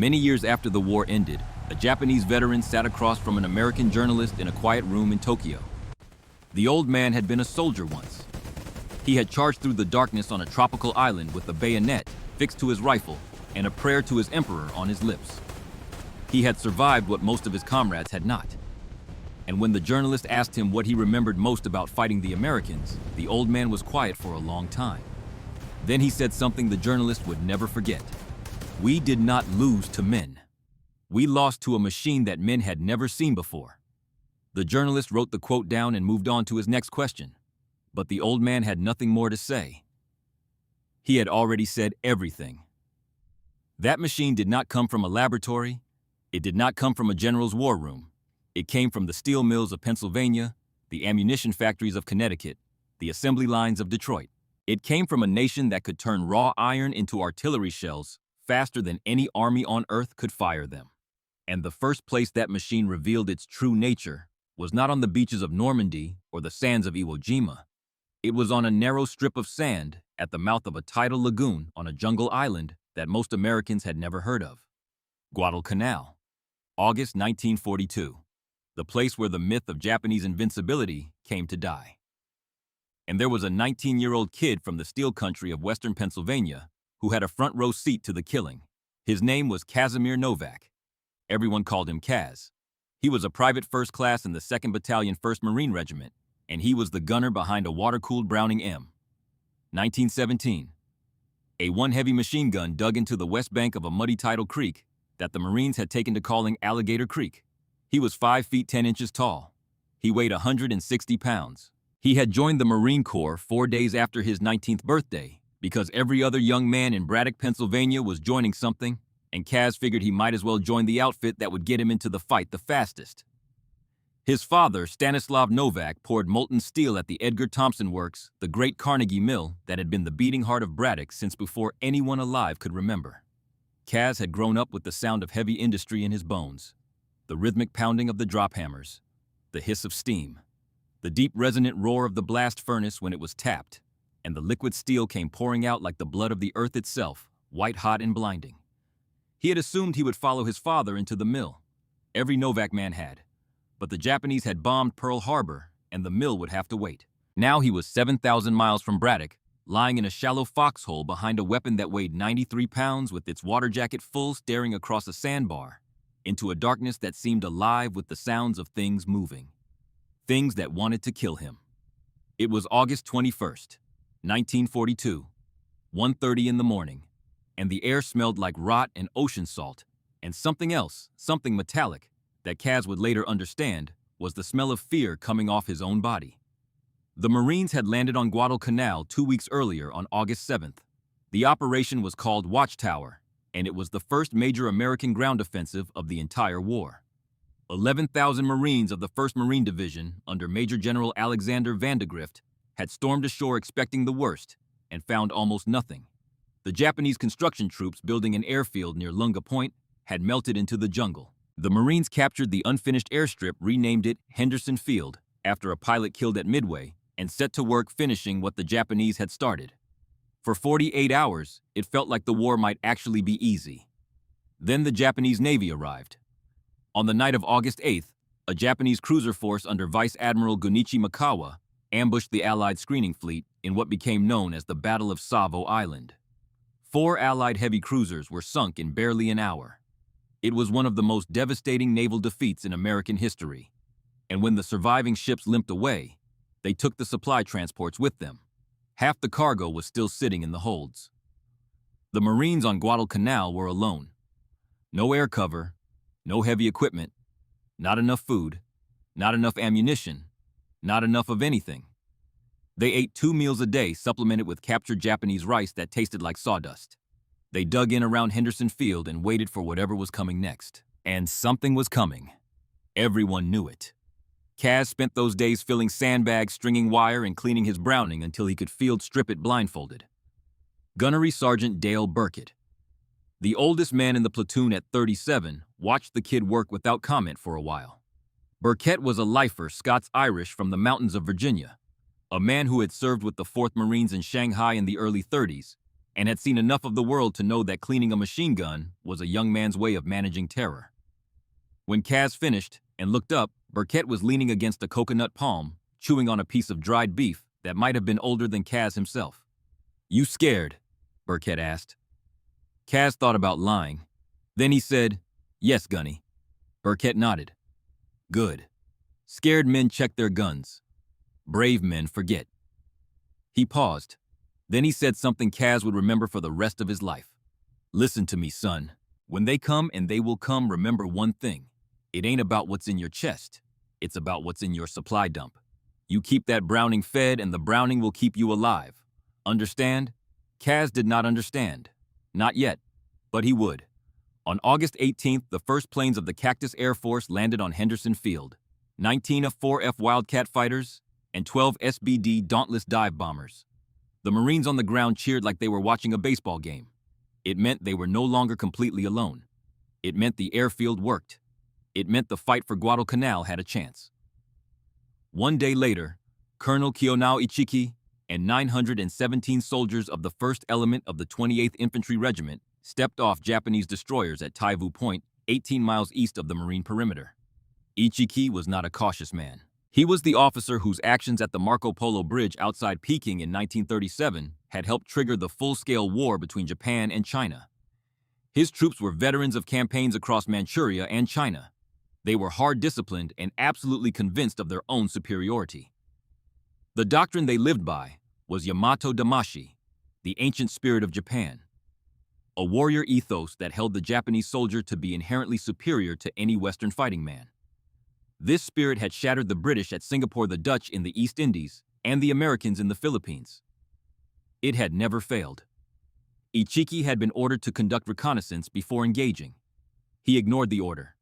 Many years after the war ended, a Japanese veteran sat across from an American journalist in a quiet room in Tokyo. The old man had been a soldier once. He had charged through the darkness on a tropical island with a bayonet fixed to his rifle and a prayer to his emperor on his lips. He had survived what most of his comrades had not. And when the journalist asked him what he remembered most about fighting the Americans, the old man was quiet for a long time. Then he said something the journalist would never forget. "We did not lose to men. We lost to a machine that men had never seen before." The journalist wrote the quote down and moved on to his next question. But the old man had nothing more to say. He had already said everything. That machine did not come from a laboratory. It did not come from a general's war room. It came from the steel mills of Pennsylvania, the ammunition factories of Connecticut, the assembly lines of Detroit. It came from a nation that could turn raw iron into artillery shells faster than any army on earth could fire them. And the first place that machine revealed its true nature was not on the beaches of Normandy or the sands of Iwo Jima. It was on a narrow strip of sand at the mouth of a tidal lagoon on a jungle island that most Americans had never heard of. Guadalcanal, August 1942, the place where the myth of Japanese invincibility came to die. And there was a 19-year-old kid from the steel country of western Pennsylvania who had a front row seat to the killing. His name was Casimir Novak. Everyone called him Kaz. He was a private first class in the 2nd Battalion 1st Marine Regiment, and he was the gunner behind a water-cooled Browning M. 1917. A one-heavy machine gun dug into the west bank of a muddy tidal creek that the Marines had taken to calling Alligator Creek. He was 5 feet 10 inches tall. He weighed 160 pounds. He had joined the Marine Corps 4 days after his 19th birthday because every other young man in Braddock, Pennsylvania was joining something, and Kaz figured he might as well join the outfit that would get him into the fight the fastest. His father, Stanislav Novak, poured molten steel at the Edgar Thomson Works, the great Carnegie Mill that had been the beating heart of Braddock since before anyone alive could remember. Kaz had grown up with the sound of heavy industry in his bones, the rhythmic pounding of the drop hammers, the hiss of steam, the deep resonant roar of the blast furnace when it was tapped, and the liquid steel came pouring out like the blood of the earth itself, white-hot and blinding. He had assumed he would follow his father into the mill. Every Novak man had. But the Japanese had bombed Pearl Harbor, and the mill would have to wait. Now he was 7,000 miles from Braddock, lying in a shallow foxhole behind a weapon that weighed 93 pounds with its water jacket full staring across a sandbar, into a darkness that seemed alive with the sounds of things moving. Things that wanted to kill him. It was August 21st, 1942, 1:30 in the morning, and the air smelled like rot and ocean salt, and something else, something metallic, that Kaz would later understand was the smell of fear coming off his own body. The Marines had landed on Guadalcanal 2 weeks earlier on August 7th. The operation was called Watchtower, and it was the first major American ground offensive of the entire war. 11,000 Marines of the 1st Marine Division under Major General Alexander Vandegrift had stormed ashore expecting the worst and found almost nothing. The Japanese construction troops building an airfield near Lunga Point had melted into the jungle. The Marines captured the unfinished airstrip, renamed it Henderson Field after a pilot killed at Midway, and set to work finishing what the Japanese had started. For 48 hours, it felt like the war might actually be easy. Then the Japanese Navy arrived. On the night of August 8th, a Japanese cruiser force under Vice Admiral Gunichi Mikawa ambushed the Allied screening fleet in what became known as the Battle of Savo Island. 4 Allied heavy cruisers were sunk in barely an hour. It was one of the most devastating naval defeats in American history, and when the surviving ships limped away, they took the supply transports with them. Half the cargo was still sitting in the holds. The Marines on Guadalcanal were alone. No air cover, no heavy equipment, not enough food, not enough ammunition, not enough of anything. They ate 2 meals a day supplemented with captured Japanese rice that tasted like sawdust. They dug in around Henderson Field and waited for whatever was coming next. And something was coming. Everyone knew it. Kaz spent those days filling sandbags, stringing wire, and cleaning his Browning until he could field strip it blindfolded. Gunnery Sergeant Dale Burkett, the oldest man in the platoon at 37, watched the kid work without comment for a while. Burkett was a lifer, Scots-Irish from the mountains of Virginia, a man who had served with the 4th Marines in Shanghai in the early 30s and had seen enough of the world to know that cleaning a machine gun was a young man's way of managing terror. When Kaz finished and looked up, Burkett was leaning against a coconut palm, chewing on a piece of dried beef that might have been older than Kaz himself. "You scared?" Burkett asked. Kaz thought about lying. Then he said, "Yes, Gunny." Burkett nodded. "Good. Scared men check their guns. Brave men forget." He paused. Then he said something Kaz would remember for the rest of his life. "Listen to me, son. When they come, and they will come, remember one thing. It ain't about what's in your chest. It's about what's in your supply dump. You keep that Browning fed, and the Browning will keep you alive. Understand?" Kaz did not understand. Not yet, but he would. On August 18th, the first planes of the Cactus Air Force landed on Henderson Field. 19 F-4F Wildcat fighters and 12 SBD Dauntless dive bombers. The Marines on the ground cheered like they were watching a baseball game. It meant they were no longer completely alone. It meant the airfield worked. It meant the fight for Guadalcanal had a chance. One day later, Colonel Kionao Ichiki and 917 soldiers of the 1st Element of the 28th Infantry Regiment stepped off Japanese destroyers at Taivu Point, 18 miles east of the Marine perimeter. Ichiki was not a cautious man. He was the officer whose actions at the Marco Polo Bridge outside Peking in 1937 had helped trigger the full-scale war between Japan and China. His troops were veterans of campaigns across Manchuria and China. They were hard-disciplined and absolutely convinced of their own superiority. The doctrine they lived by was Yamato Damashi, the ancient spirit of Japan, a warrior ethos that held the Japanese soldier to be inherently superior to any Western fighting man. This spirit had shattered the British at Singapore, the Dutch in the East Indies, and the Americans in the Philippines. It had never failed. Ichiki had been ordered to conduct reconnaissance before engaging. He ignored the order.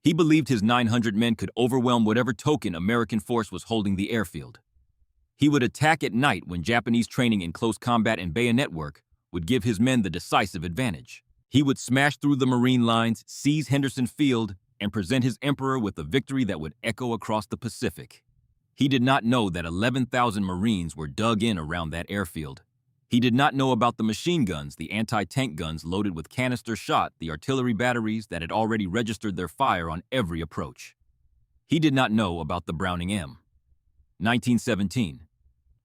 He believed his 900 men could overwhelm whatever token American force was holding the airfield. He would attack at night when Japanese training in close combat and bayonet work would give his men the decisive advantage. He would smash through the Marine lines, seize Henderson Field, and present his emperor with a victory that would echo across the Pacific. He did not know that 11,000 Marines were dug in around that airfield. He did not know about the machine guns, the anti-tank guns loaded with canister shot, the artillery batteries that had already registered their fire on every approach. He did not know about the Browning M. 1917.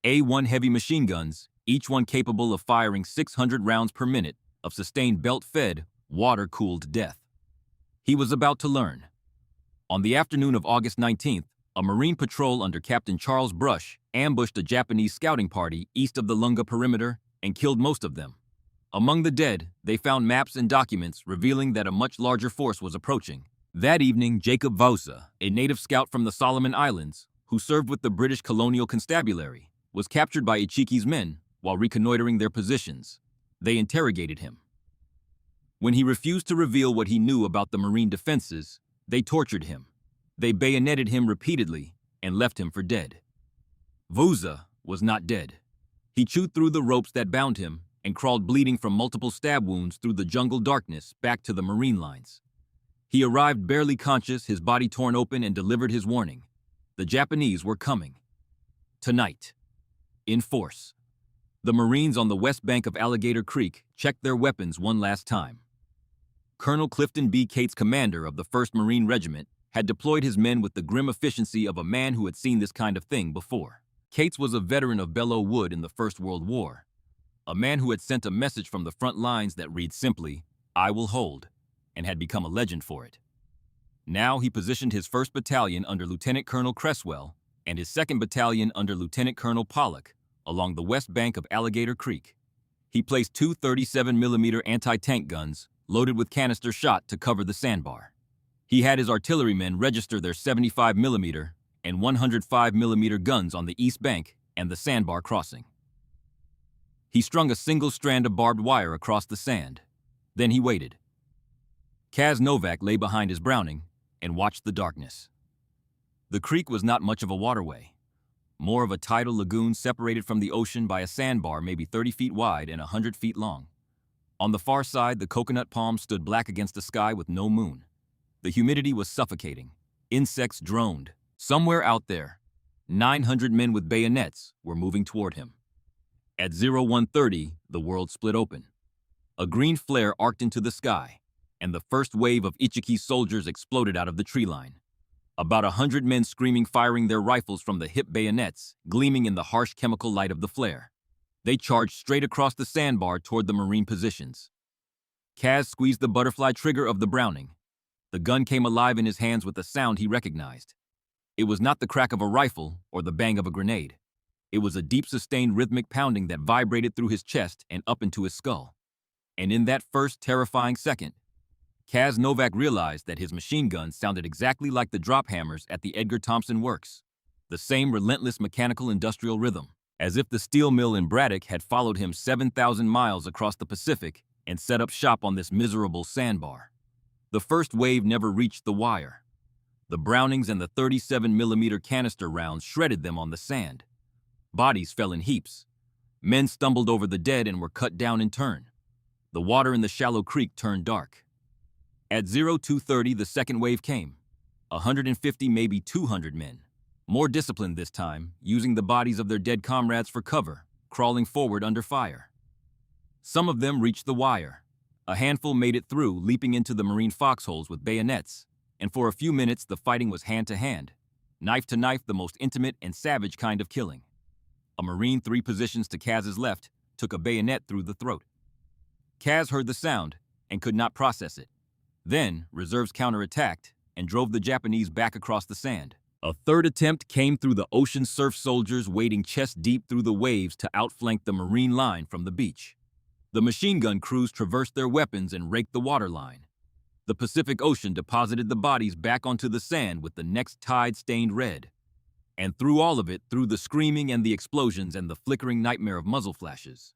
A1 heavy machine guns, each one capable of firing 600 rounds per minute of sustained belt-fed, water-cooled death. He was about to learn. On the afternoon of August 19th, a Marine patrol under Captain Charles Brush ambushed a Japanese scouting party east of the Lunga perimeter and killed most of them. Among the dead, they found maps and documents revealing that a much larger force was approaching. That evening, Jacob Vausa, a native scout from the Solomon Islands, who served with the British Colonial Constabulary, was captured by Ichiki's men while reconnoitering their positions. They interrogated him. When he refused to reveal what he knew about the Marine defenses, they tortured him. They bayoneted him repeatedly and left him for dead. Vausa was not dead. He chewed through the ropes that bound him and crawled bleeding from multiple stab wounds through the jungle darkness back to the Marine lines. He arrived barely conscious, his body torn open, and delivered his warning. The Japanese were coming. Tonight. In force. The Marines on the west bank of Alligator Creek checked their weapons one last time. Colonel Clifton B. Cates, commander of the 1st Marine Regiment, had deployed his men with the grim efficiency of a man who had seen this kind of thing before. Cates was a veteran of Belleau Wood in the First World War, a man who had sent a message from the front lines that read simply, "I will hold," and had become a legend for it. Now he positioned his 1st Battalion under Lieutenant Colonel Cresswell and his 2nd Battalion under Lieutenant Colonel Pollock along the west bank of Alligator Creek. He placed 2 37mm anti-tank guns loaded with canister shot to cover the sandbar. He had his artillerymen register their 75mm and 105mm guns on the east bank and the sandbar crossing. He strung a single strand of barbed wire across the sand. Then he waited. Kaz Novak lay behind his Browning and watched the darkness. The creek was not much of a waterway, more of a tidal lagoon separated from the ocean by a sandbar maybe 30 feet wide and 100 feet long. On the far side, the coconut palms stood black against the sky with no moon. The humidity was suffocating. Insects droned. Somewhere out there, 900 men with bayonets were moving toward him. At 0130, the world split open. A green flare arced into the sky, and the first wave of Ichiki's soldiers exploded out of the tree line. About 100 men screaming, firing their rifles from the hip bayonets, gleaming in the harsh chemical light of the flare. They charged straight across the sandbar toward the Marine positions. Kaz squeezed the butterfly trigger of the Browning. The gun came alive in his hands with a sound he recognized. It was not the crack of a rifle or the bang of a grenade. It was a deep, sustained rhythmic pounding that vibrated through his chest and up into his skull. And in that first terrifying second, Kaz Novak realized that his machine gun sounded exactly like the drop hammers at the Edgar Thompson Works. The same relentless mechanical industrial rhythm, as if the steel mill in Braddock had followed him 7,000 miles across the Pacific and set up shop on this miserable sandbar. The first wave never reached the wire. The Brownings and the 37mm canister rounds shredded them on the sand. Bodies fell in heaps. Men stumbled over the dead and were cut down in turn. The water in the shallow creek turned dark. At 0230, the second wave came. 150, maybe 200 men. More disciplined this time, using the bodies of their dead comrades for cover, crawling forward under fire. Some of them reached the wire. A handful made it through, leaping into the Marine foxholes with bayonets, and for a few minutes the fighting was hand-to-hand, knife-to-knife, the most intimate and savage kind of killing. A Marine 3 positions to Kaz's left took a bayonet through the throat. Kaz heard the sound and could not process it. Then, reserves counterattacked and drove the Japanese back across the sand. A third attempt came through the ocean surf soldiers wading chest-deep through the waves to outflank the Marine line from the beach. The machine gun crews traversed their weapons and raked the waterline. The Pacific Ocean deposited the bodies back onto the sand with the next tide stained red. And through all of it, through the screaming and the explosions and the flickering nightmare of muzzle flashes,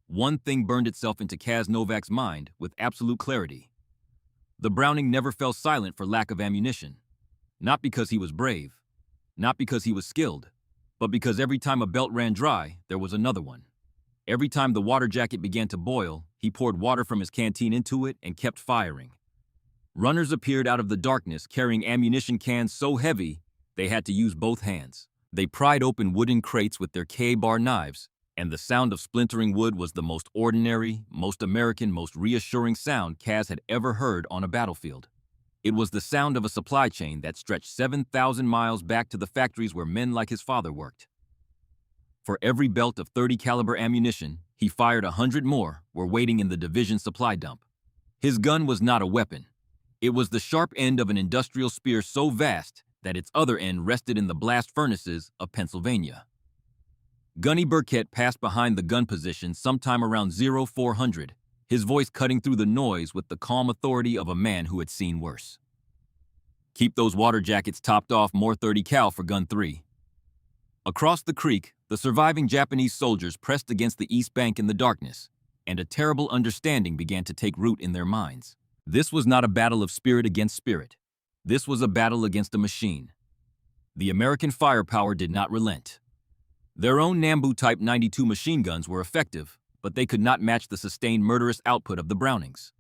one thing burned itself into Kaz Novak's mind with absolute clarity. The Browning never fell silent for lack of ammunition. Not because he was brave, not because he was skilled, but because every time a belt ran dry, there was another one. Every time the water jacket began to boil, he poured water from his canteen into it and kept firing. Runners appeared out of the darkness carrying ammunition cans so heavy they had to use both hands. They pried open wooden crates with their K-bar knives, and the sound of splintering wood was the most ordinary, most American, most reassuring sound Kaz had ever heard on a battlefield. It was the sound of a supply chain that stretched 7,000 miles back to the factories where men like his father worked. For every belt of .30 caliber ammunition, he fired 100 more were waiting in the division supply dump. His gun was not a weapon. It was the sharp end of an industrial spear so vast that its other end rested in the blast furnaces of Pennsylvania. Gunny Burkett passed behind the gun position sometime around 0400, his voice cutting through the noise with the calm authority of a man who had seen worse. Keep those water jackets topped off, more .30 cal for gun 3. Across the creek, the surviving Japanese soldiers pressed against the east bank in the darkness, and a terrible understanding began to take root in their minds. This was not a battle of spirit against spirit. This was a battle against a machine. The American firepower did not relent. Their own Nambu Type 92 machine guns were effective, but they could not match the sustained murderous output of the Brownings.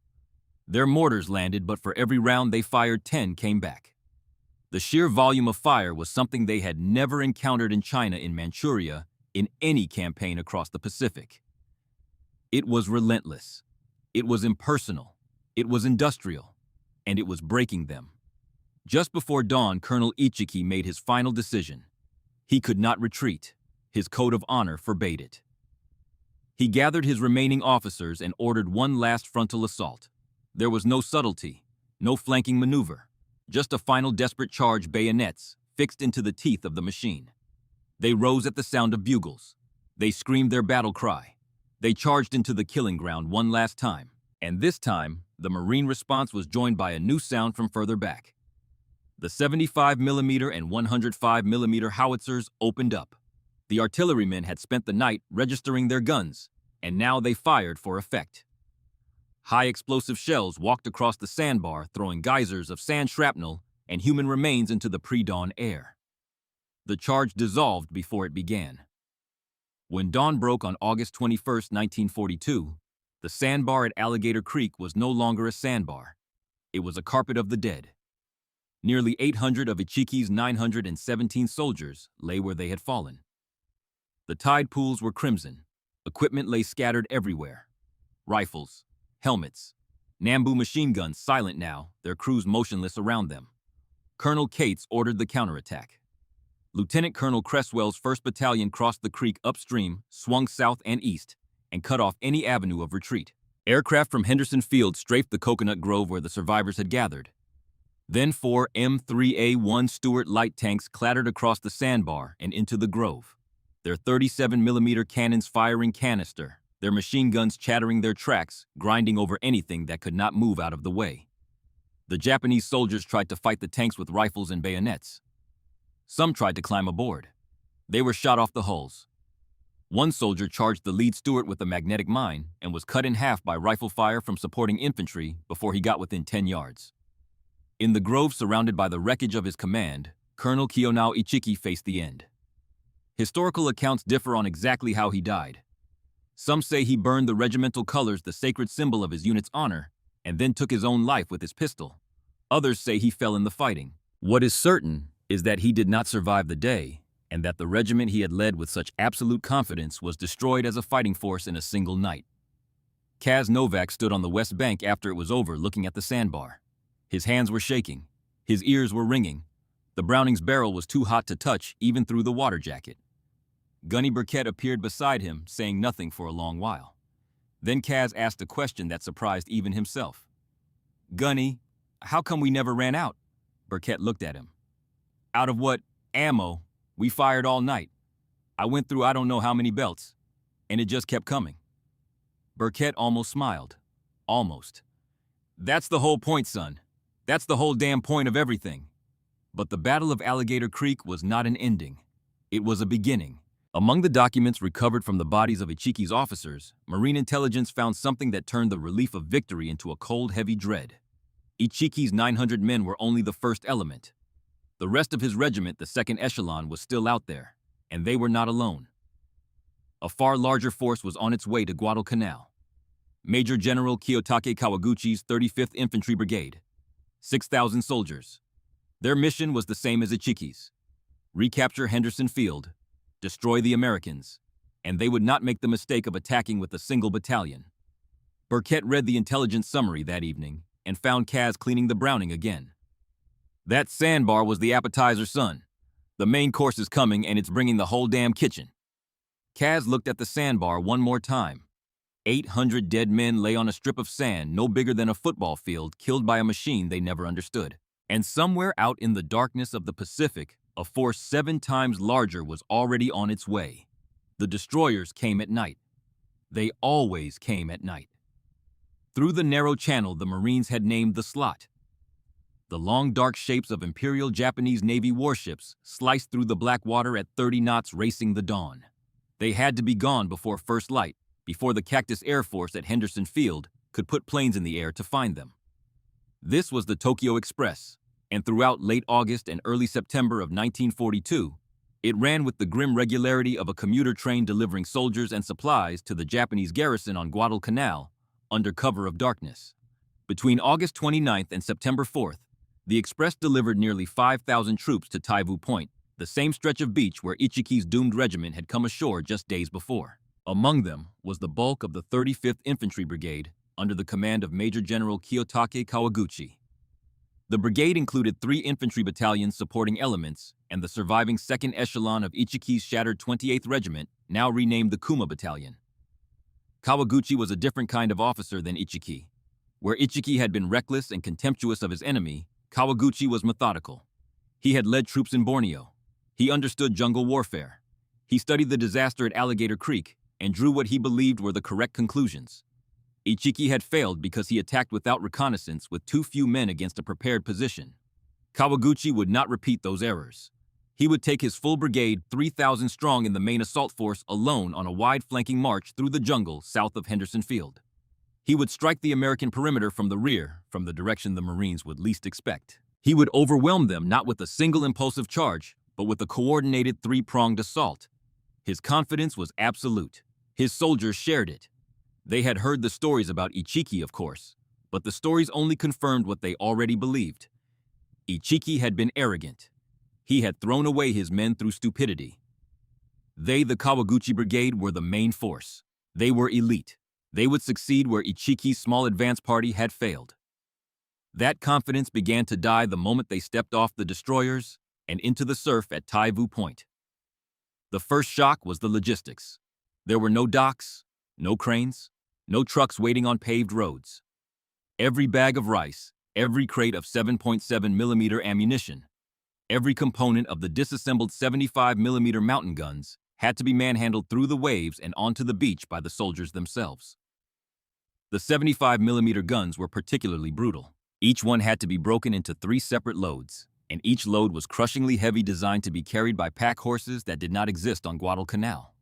Their mortars landed, but for every round they fired, 10 came back. The sheer volume of fire was something they had never encountered in China, in Manchuria, in any campaign across the Pacific. It was relentless. It was impersonal. It was industrial. And it was breaking them. Just before dawn, Colonel Ichiki made his final decision. He could not retreat. His code of honor forbade it. He gathered his remaining officers and ordered one last frontal assault. There was no subtlety, no flanking maneuver, just a final desperate charge, bayonets fixed into the teeth of the machine. They rose at the sound of bugles. They screamed their battle cry. They charged into the killing ground one last time, and this time, the Marine response was joined by a new sound from further back. The 75mm and 105mm howitzers opened up. The artillerymen had spent the night registering their guns, and now they fired for effect. High explosive shells walked across the sandbar, throwing geysers of sand shrapnel and human remains into the pre-dawn air. The charge dissolved before it began. When dawn broke on August 21, 1942, the sandbar at Alligator Creek was no longer a sandbar. It was a carpet of the dead. Nearly 800 of Ichiki's 917 soldiers lay where they had fallen. The tide pools were crimson. Equipment lay scattered everywhere. Rifles, helmets, Nambu machine guns silent now, their crews motionless around them. Colonel Cates ordered the counterattack. Lieutenant Colonel Cresswell's 1st Battalion crossed the creek upstream, swung south and east, and cut off any avenue of retreat. Aircraft from Henderson Field strafed the coconut grove where the survivors had gathered. Then 4 M3A1 Stuart light tanks clattered across the sandbar and into the grove, their 37mm cannons firing canister, their machine guns chattering their tracks, grinding over anything that could not move out of the way. The Japanese soldiers tried to fight the tanks with rifles and bayonets. Some tried to climb aboard. They were shot off the hulls. One soldier charged the lead Stuart with a magnetic mine and was cut in half by rifle fire from supporting infantry before he got within 10 yards. In the grove surrounded by the wreckage of his command, Colonel Kiyonao Ichiki faced the end. Historical accounts differ on exactly how he died. Some say he burned the regimental colors, the sacred symbol of his unit's honor, and then took his own life with his pistol. Others say he fell in the fighting. What is certain is that he did not survive the day, and that the regiment he had led with such absolute confidence was destroyed as a fighting force in a single night. Kaz Novak stood on the west bank after it was over looking at the sandbar. His hands were shaking. His ears were ringing. The Browning's barrel was too hot to touch even through the water jacket. Gunny Burkett appeared beside him, saying nothing for a long while. Then Kaz asked a question that surprised even himself. "Gunny, how come we never ran out?" Burkett looked at him. "Out of what? Ammo. We fired all night. I went through I don't know how many belts, and it just kept coming." Burkett almost smiled. Almost. "That's the whole point, son. That's the whole damn point of everything." But the Battle of Alligator Creek was not an ending. It was a beginning. Among the documents recovered from the bodies of Ichiki's officers, Marine intelligence found something that turned the relief of victory into a cold, heavy dread. Ichiki's 900 men were only the first element. The rest of his regiment, the second echelon, was still out there, and they were not alone. A far larger force was on its way to Guadalcanal. Major General Kiyotake Kawaguchi's 35th Infantry Brigade, 6,000 soldiers. Their mission was the same as Ichiki's: recapture Henderson Field, destroy the Americans, and they would not make the mistake of attacking with a single battalion. Burkett read the intelligence summary that evening and found Kaz cleaning the Browning again. "That sandbar was the appetizer, son. The main course is coming and it's bringing the whole damn kitchen." Kaz looked at the sandbar one more time. 800 dead men lay on a strip of sand no bigger than a football field, killed by a machine they never understood. And somewhere out in the darkness of the Pacific, a force 7 times larger was already on its way. The destroyers came at night. They always came at night. Through the narrow channel the Marines had named the Slot. The long dark shapes of Imperial Japanese Navy warships sliced through the black water at 30 knots racing the dawn. They had to be gone before first light, before the Cactus Air Force at Henderson Field could put planes in the air to find them. This was the Tokyo Express, and throughout late August and early September of 1942, it ran with the grim regularity of a commuter train delivering soldiers and supplies to the Japanese garrison on Guadalcanal under cover of darkness. Between August 29th and September 4th, the Express delivered nearly 5,000 troops to Taivu Point, the same stretch of beach where Ichiki's doomed regiment had come ashore just days before. Among them was the bulk of the 35th Infantry Brigade under the command of Major General Kiyotake Kawaguchi. The brigade included 3 infantry battalions supporting elements and the surviving second echelon of Ichiki's shattered 28th Regiment, now renamed the Kuma Battalion. Kawaguchi was a different kind of officer than Ichiki. Where Ichiki had been reckless and contemptuous of his enemy, Kawaguchi was methodical. He had led troops in Borneo. He understood jungle warfare. He studied the disaster at Alligator Creek and drew what he believed were the correct conclusions. Ichiki had failed because he attacked without reconnaissance with too few men against a prepared position. Kawaguchi would not repeat those errors. He would take his full brigade, 3,000 strong in the main assault force, alone on a wide flanking march through the jungle south of Henderson Field. He would strike the American perimeter from the rear, from the direction the Marines would least expect. He would overwhelm them not with a single impulsive charge, but with a coordinated 3-pronged assault. His confidence was absolute. His soldiers shared it. They had heard the stories about Ichiki, of course, but the stories only confirmed what they already believed. Ichiki had been arrogant. He had thrown away his men through stupidity. They, the Kawaguchi Brigade, were the main force. They were elite. They would succeed where Ichiki's small advance party had failed. That confidence began to die the moment they stepped off the destroyers and into the surf at Taivu Point. The first shock was the logistics. There were no docks, no cranes, no trucks waiting on paved roads. Every bag of rice, every crate of 7.7mm ammunition, every component of the disassembled 75mm mountain guns had to be manhandled through the waves and onto the beach by the soldiers themselves. The 75mm guns were particularly brutal. Each one had to be broken into 3 separate loads, and each load was crushingly heavy, designed to be carried by pack horses that did not exist on Guadalcanal.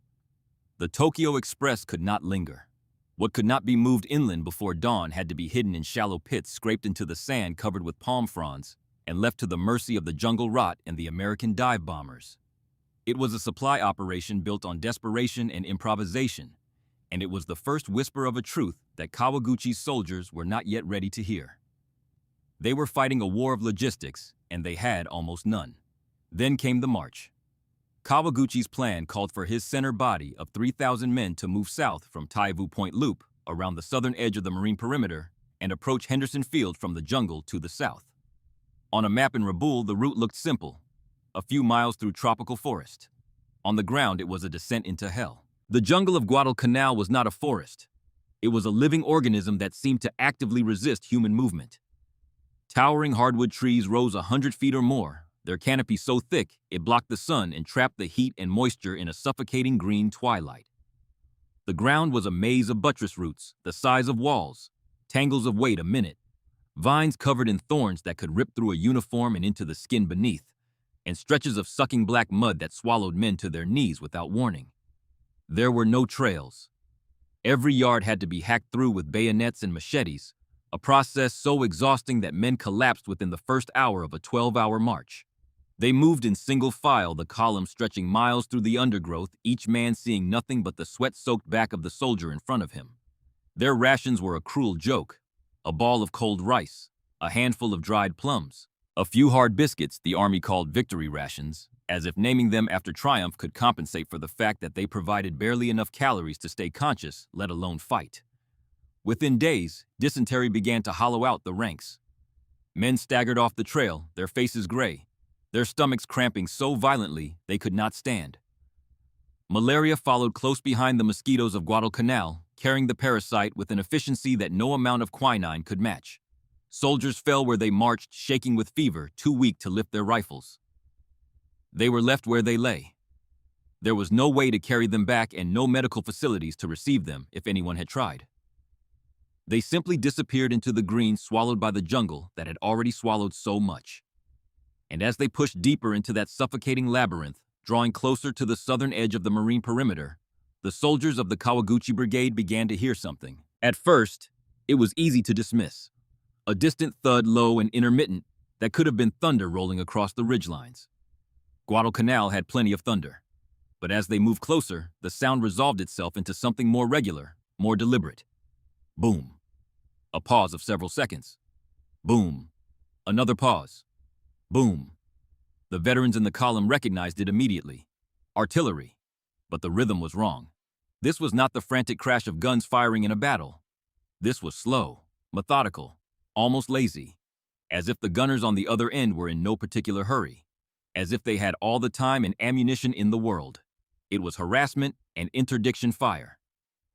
The Tokyo Express could not linger. What could not be moved inland before dawn had to be hidden in shallow pits scraped into the sand covered with palm fronds and left to the mercy of the jungle rot and the American dive bombers. It was a supply operation built on desperation and improvisation, and it was the first whisper of a truth that Kawaguchi's soldiers were not yet ready to hear. They were fighting a war of logistics, and they had almost none. Then came the march. Kawaguchi's plan called for his center body of 3,000 men to move south from Taivu Point Loop around the southern edge of the marine perimeter and approach Henderson Field from the jungle to the south. On a map in Rabaul, the route looked simple: a few miles through tropical forest. On the ground, it was a descent into hell. The jungle of Guadalcanal was not a forest. It was a living organism that seemed to actively resist human movement. Towering hardwood trees rose 100 feet or more, their canopy so thick it blocked the sun and trapped the heat and moisture in a suffocating green twilight. The ground was a maze of buttress roots, the size of walls, tangles of weight a minute, vines covered in thorns that could rip through a uniform and into the skin beneath, and stretches of sucking black mud that swallowed men to their knees without warning. There were no trails. Every yard had to be hacked through with bayonets and machetes, a process so exhausting that men collapsed within the first hour of a 12-hour march. They moved in single file, the column stretching miles through the undergrowth, each man seeing nothing but the sweat-soaked back of the soldier in front of him. Their rations were a cruel joke: a ball of cold rice, a handful of dried plums, a few hard biscuits the army called victory rations, as if naming them after triumph could compensate for the fact that they provided barely enough calories to stay conscious, let alone fight. Within days, dysentery began to hollow out the ranks. Men staggered off the trail, their faces gray, their stomachs cramping so violently they could not stand. Malaria followed close behind the mosquitoes of Guadalcanal, carrying the parasite with an efficiency that no amount of quinine could match. Soldiers fell where they marched, shaking with fever, too weak to lift their rifles. They were left where they lay. There was no way to carry them back and no medical facilities to receive them if anyone had tried. They simply disappeared into the green, swallowed by the jungle that had already swallowed so much. And as they pushed deeper into that suffocating labyrinth, drawing closer to the southern edge of the marine perimeter, the soldiers of the Kawaguchi Brigade began to hear something. At first, it was easy to dismiss. A distant thud, low and intermittent, that could have been thunder rolling across the ridgelines. Guadalcanal had plenty of thunder. But as they moved closer, the sound resolved itself into something more regular, more deliberate. Boom. A pause of several seconds. Boom. Another pause. Boom. The veterans in the column recognized it immediately. Artillery. But the rhythm was wrong. This was not the frantic crash of guns firing in a battle. This was slow, methodical, almost lazy, as if the gunners on the other end were in no particular hurry, as if they had all the time and ammunition in the world. It was harassment and interdiction fire.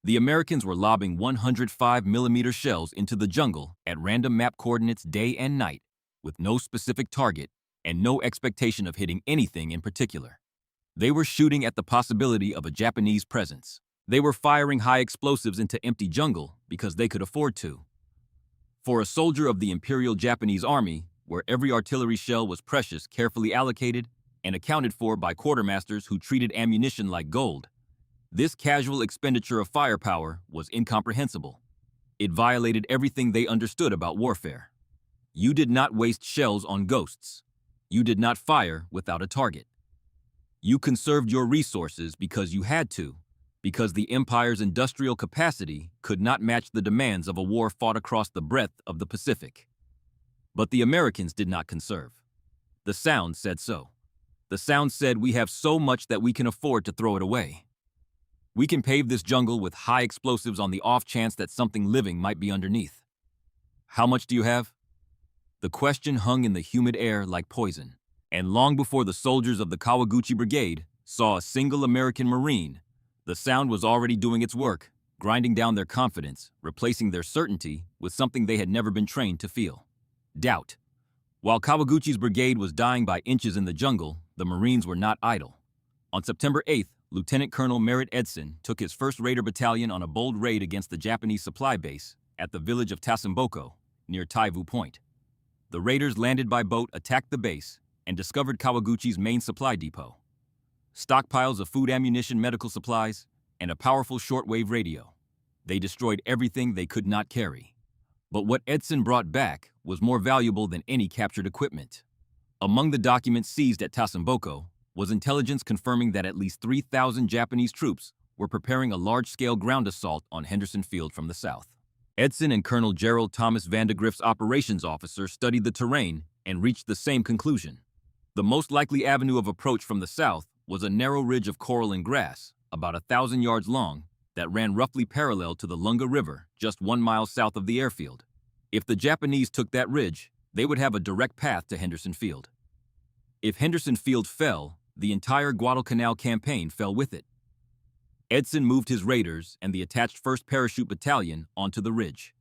The Americans were lobbing 105mm shells into the jungle at random map coordinates day and night, with no specific target and no expectation of hitting anything in particular. They were shooting at the possibility of a Japanese presence. They were firing high explosives into empty jungle because they could afford to. For a soldier of the Imperial Japanese Army, where every artillery shell was precious, carefully allocated, and accounted for by quartermasters who treated ammunition like gold, this casual expenditure of firepower was incomprehensible. It violated everything they understood about warfare. You did not waste shells on ghosts. You did not fire without a target. You conserved your resources because you had to, because the Empire's industrial capacity could not match the demands of a war fought across the breadth of the Pacific. But the Americans did not conserve. The sound said so. The sound said, we have so much that we can afford to throw it away. We can pave this jungle with high explosives on the off chance that something living might be underneath. How much do you have? The question hung in the humid air like poison, and long before the soldiers of the Kawaguchi Brigade saw a single American Marine, the sound was already doing its work, grinding down their confidence, replacing their certainty with something they had never been trained to feel: doubt. While Kawaguchi's brigade was dying by inches in the jungle, the Marines were not idle. On September 8th, Lieutenant Colonel Merritt Edson took his 1st Raider Battalion on a bold raid against the Japanese supply base at the village of Tasimboko, near Taivu Point. The raiders landed by boat, attacked the base, and discovered Kawaguchi's main supply depot. Stockpiles of food, ammunition, medical supplies, and a powerful shortwave radio. They destroyed everything they could not carry. But what Edson brought back was more valuable than any captured equipment. Among the documents seized at Tasimboko was intelligence confirming that at least 3,000 Japanese troops were preparing a large-scale ground assault on Henderson Field from the south. Edson and Colonel Gerald Thomas Vandegrift's operations officer studied the terrain and reached the same conclusion. The most likely avenue of approach from the south was a narrow ridge of coral and grass, about 1,000 yards long, that ran roughly parallel to the Lunga River, just 1 mile south of the airfield. If the Japanese took that ridge, they would have a direct path to Henderson Field. If Henderson Field fell, the entire Guadalcanal campaign fell with it. Edson moved his raiders and the attached 1st Parachute Battalion onto the ridge.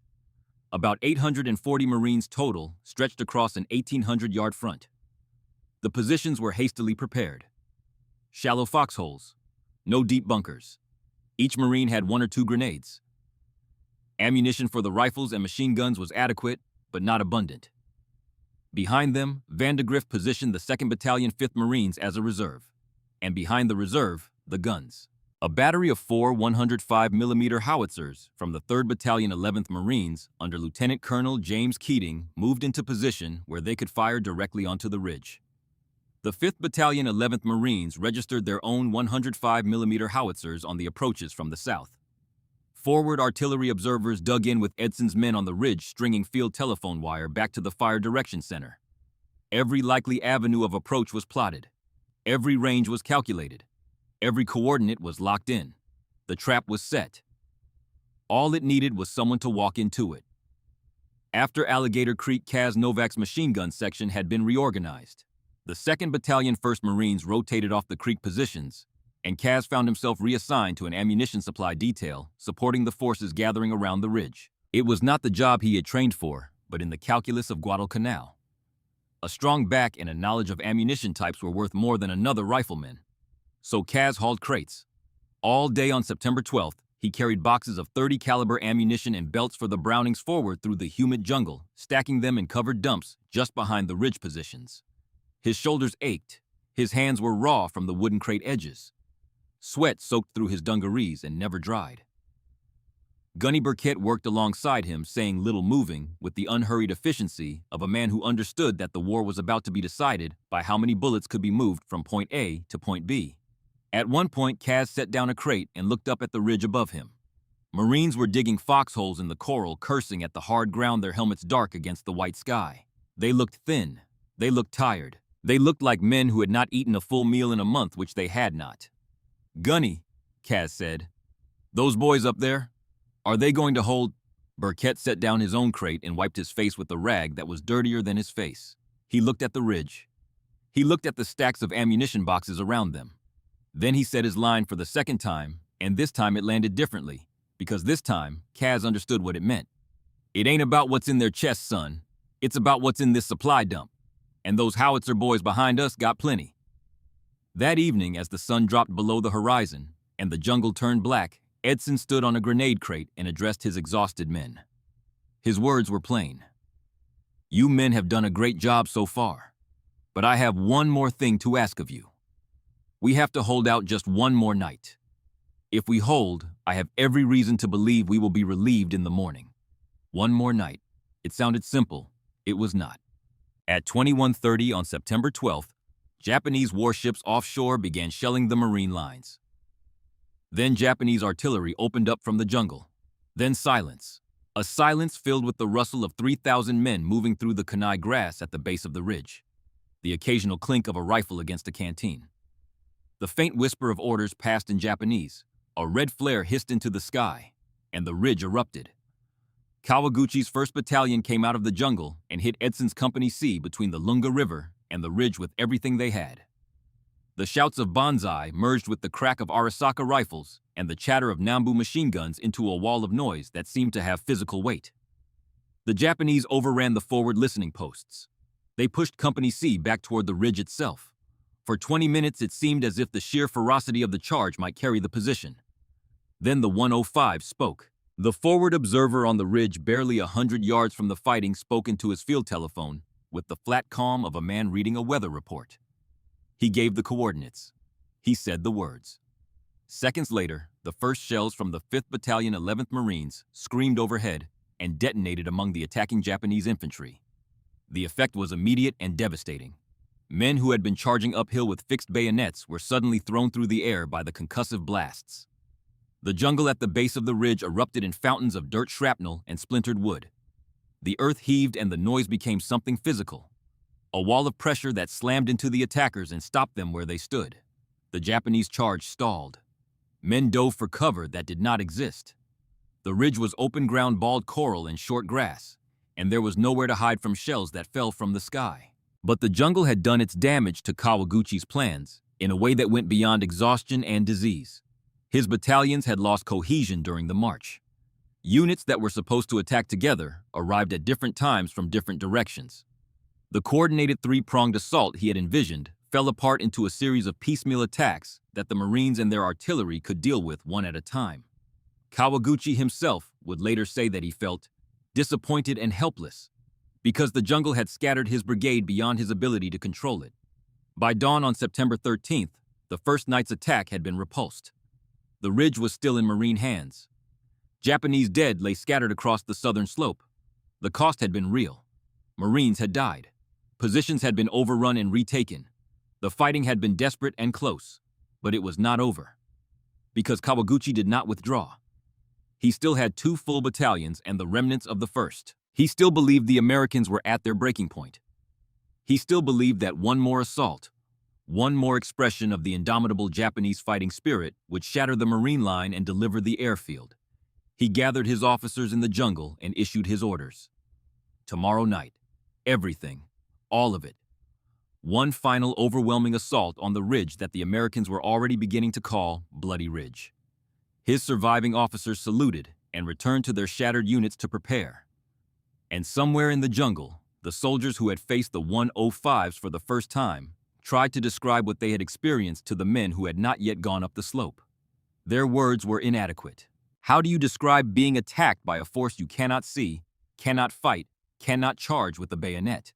About 840 Marines total stretched across an 1,800-yard front. The positions were hastily prepared. Shallow foxholes, no deep bunkers. Each Marine had 1 or 2 grenades. Ammunition for the rifles and machine guns was adequate, but not abundant. Behind them, Vandegrift positioned the 2nd Battalion 5th Marines as a reserve, and behind the reserve, the guns. A battery of 4 105mm howitzers from the 3rd Battalion 11th Marines under Lieutenant Colonel James Keating moved into position where they could fire directly onto the ridge. The 5th Battalion 11th Marines registered their own 105mm howitzers on the approaches from the south. Forward artillery observers dug in with Edson's men on the ridge, stringing field telephone wire back to the fire direction center. Every likely avenue of approach was plotted. Every range was calculated. Every coordinate was locked in. The trap was set. All it needed was someone to walk into it. After Alligator Creek, Kaz Novak's machine gun section had been reorganized. The 2nd Battalion 1st Marines rotated off the creek positions, and Kaz found himself reassigned to an ammunition supply detail supporting the forces gathering around the ridge. It was not the job he had trained for, but in the calculus of Guadalcanal. A strong back and a knowledge of ammunition types were worth more than another rifleman. So Kaz hauled crates. All day on September 12th, he carried boxes of .30 caliber ammunition and belts for the Brownings forward through the humid jungle, stacking them in covered dumps just behind the ridge positions. His shoulders ached. His hands were raw from the wooden crate edges. Sweat soaked through his dungarees and never dried. Gunny Burkett worked alongside him, saying little, moving with the unhurried efficiency of a man who understood that the war was about to be decided by how many bullets could be moved from point A to point B. At one point, Kaz set down a crate and looked up at the ridge above him. Marines were digging foxholes in the coral, cursing at the hard ground, their helmets dark against the white sky. They looked thin. They looked tired. They looked like men who had not eaten a full meal in a month, which they had not. "Gunny," Kaz said, "those boys up there, are they going to hold?" Burkett set down his own crate and wiped his face with a rag that was dirtier than his face. He looked at the ridge. He looked at the stacks of ammunition boxes around them. Then he said his line for the 2nd time, and this time it landed differently, because this time, Kaz understood what it meant. "It ain't about what's in their chests, son. It's about what's in this supply dump. And those howitzer boys behind us got plenty." That evening, as the sun dropped below the horizon and the jungle turned black, Edson stood on a grenade crate and addressed his exhausted men. His words were plain. "You men have done a great job so far, but I have one more thing to ask of you. We have to hold out just one more night. If we hold, I have every reason to believe we will be relieved in the morning. One more night." It sounded simple. It was not. At 21:30 on September 12th, Japanese warships offshore began shelling the Marine lines. Then Japanese artillery opened up from the jungle. Then silence. A silence filled with the rustle of 3,000 men moving through the Kenai grass at the base of the ridge. The occasional clink of a rifle against a canteen. The faint whisper of orders passed in Japanese, A red flare hissed into the sky, and the ridge erupted. Kawaguchi's 1st Battalion came out of the jungle and hit Edson's Company C between the Lunga River and the ridge with everything they had. The shouts of Banzai merged with the crack of Arasaka rifles and the chatter of Nambu machine guns into a wall of noise that seemed to have physical weight. The Japanese overran the forward listening posts. They pushed Company C back toward the ridge itself. For 20 minutes it seemed as if the sheer ferocity of the charge might carry the position. Then the 105 spoke. The forward observer on the ridge barely 100 yards from the fighting spoke into his field telephone with the flat calm of a man reading a weather report. He gave the coordinates. He said the words. Seconds later, the first shells from the 5th Battalion 11th Marines screamed overhead and detonated among the attacking Japanese infantry. The effect was immediate and devastating. Men who had been charging uphill with fixed bayonets were suddenly thrown through the air by the concussive blasts. The jungle at the base of the ridge erupted in fountains of dirt shrapnel and splintered wood. The earth heaved and the noise became something physical. A wall of pressure that slammed into the attackers and stopped them where they stood. The Japanese charge stalled. Men dove for cover that did not exist. The ridge was open ground bald coral and short grass, and there was nowhere to hide from shells that fell from the sky. But the jungle had done its damage to Kawaguchi's plans in a way that went beyond exhaustion and disease. His battalions had lost cohesion during the march. Units that were supposed to attack together arrived at different times from different directions. The coordinated three-pronged assault he had envisioned fell apart into a series of piecemeal attacks that the Marines and their artillery could deal with one at a time. Kawaguchi himself would later say that he felt disappointed and helpless because the jungle had scattered his brigade beyond his ability to control it. By dawn on September 13th, the first night's attack had been repulsed. The ridge was still in Marine hands. Japanese dead lay scattered across the southern slope. The cost had been real. Marines had died. Positions had been overrun and retaken. The fighting had been desperate and close, but it was not over. Because Kawaguchi did not withdraw. He still had 2 full battalions and the remnants of the 1st. He still believed the Americans were at their breaking point. He still believed that one more assault, one more expression of the indomitable Japanese fighting spirit would shatter the Marine line and deliver the airfield. He gathered his officers in the jungle and issued his orders. Tomorrow night, everything, all of it. One final overwhelming assault on the ridge that the Americans were already beginning to call Bloody Ridge. His surviving officers saluted and returned to their shattered units to prepare. And somewhere in the jungle, the soldiers who had faced the 105s for the first time tried to describe what they had experienced to the men who had not yet gone up the slope. Their words were inadequate. How do you describe being attacked by a force you cannot see, cannot fight, cannot charge with a bayonet?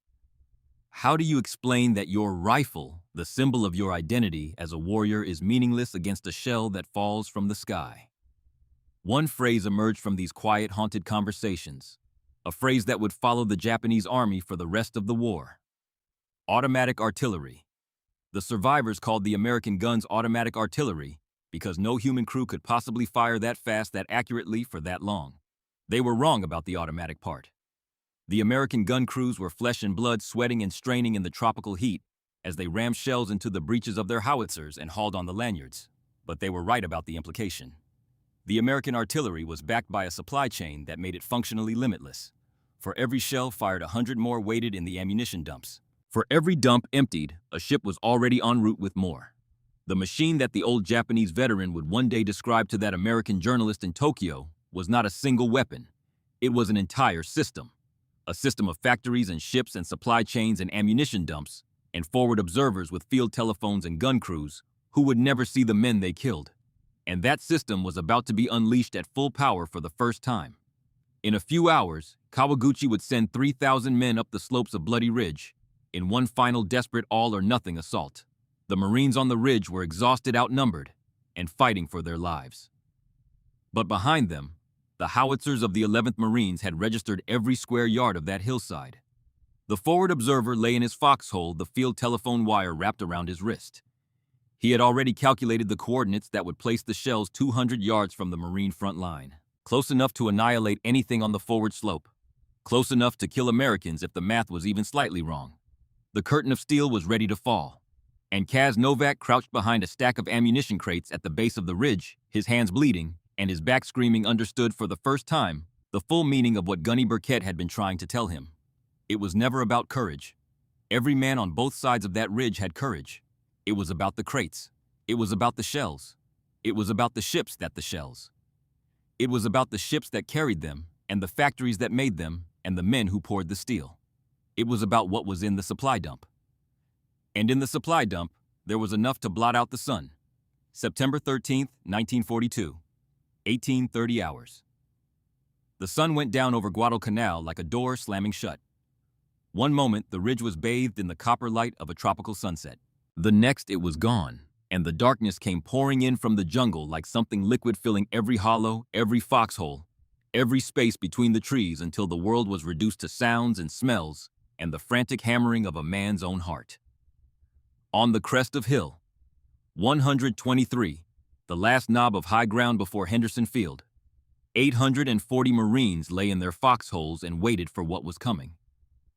How do you explain that your rifle, the symbol of your identity as a warrior, is meaningless against a shell that falls from the sky? One phrase emerged from these quiet, haunted conversations, a phrase that would follow the Japanese army for the rest of the war. Automatic artillery. The survivors called the American guns automatic artillery because no human crew could possibly fire that fast, that accurately, for that long. They were wrong about the automatic part. The American gun crews were flesh and blood, sweating and straining in the tropical heat as they rammed shells into the breeches of their howitzers and hauled on the lanyards. But they were right about the implication. The American artillery was backed by a supply chain that made it functionally limitless. For every shell fired, 100 more waited in the ammunition dumps. For every dump emptied, a ship was already en route with more. The machine that the old Japanese veteran would one day describe to that American journalist in Tokyo was not a single weapon. It was an entire system. A system of factories and ships and supply chains and ammunition dumps and forward observers with field telephones and gun crews who would never see the men they killed. And that system was about to be unleashed at full power for the first time. In a few hours, Kawaguchi would send 3,000 men up the slopes of Bloody Ridge in one final desperate all-or-nothing assault. The Marines on the ridge were exhausted, outnumbered, and fighting for their lives. But behind them, the howitzers of the 11th Marines had registered every square yard of that hillside. The forward observer lay in his foxhole, the field telephone wire wrapped around his wrist. He had already calculated the coordinates that would place the shells 200 yards from the Marine front line, close enough to annihilate anything on the forward slope, close enough to kill Americans if the math was even slightly wrong. The curtain of steel was ready to fall, And Kaz Novak crouched behind a stack of ammunition crates at the base of the ridge, his hands bleeding, and his back screaming, understood for the first time the full meaning of what Gunny Burkett had been trying to tell him. It was never about courage. Every man on both sides of that ridge had courage. It was about the crates. It was about the shells. It was about the ships that the shells. It was about the ships that carried them, and the factories that made them, and the men who poured the steel. It was about what was in the supply dump. And in the supply dump, there was enough to blot out the sun. September 13th, 1942, 18:30 hours. The sun went down over Guadalcanal like a door slamming shut. One moment, the ridge was bathed in the copper light of a tropical sunset. The next, it was gone, and the darkness came pouring in from the jungle like something liquid, filling every hollow, every foxhole, every space between the trees, until the world was reduced to sounds and smells and the frantic hammering of a man's own heart. On the crest of Hill 123, the last knob of high ground before Henderson Field, 840 Marines lay in their foxholes and waited for what was coming.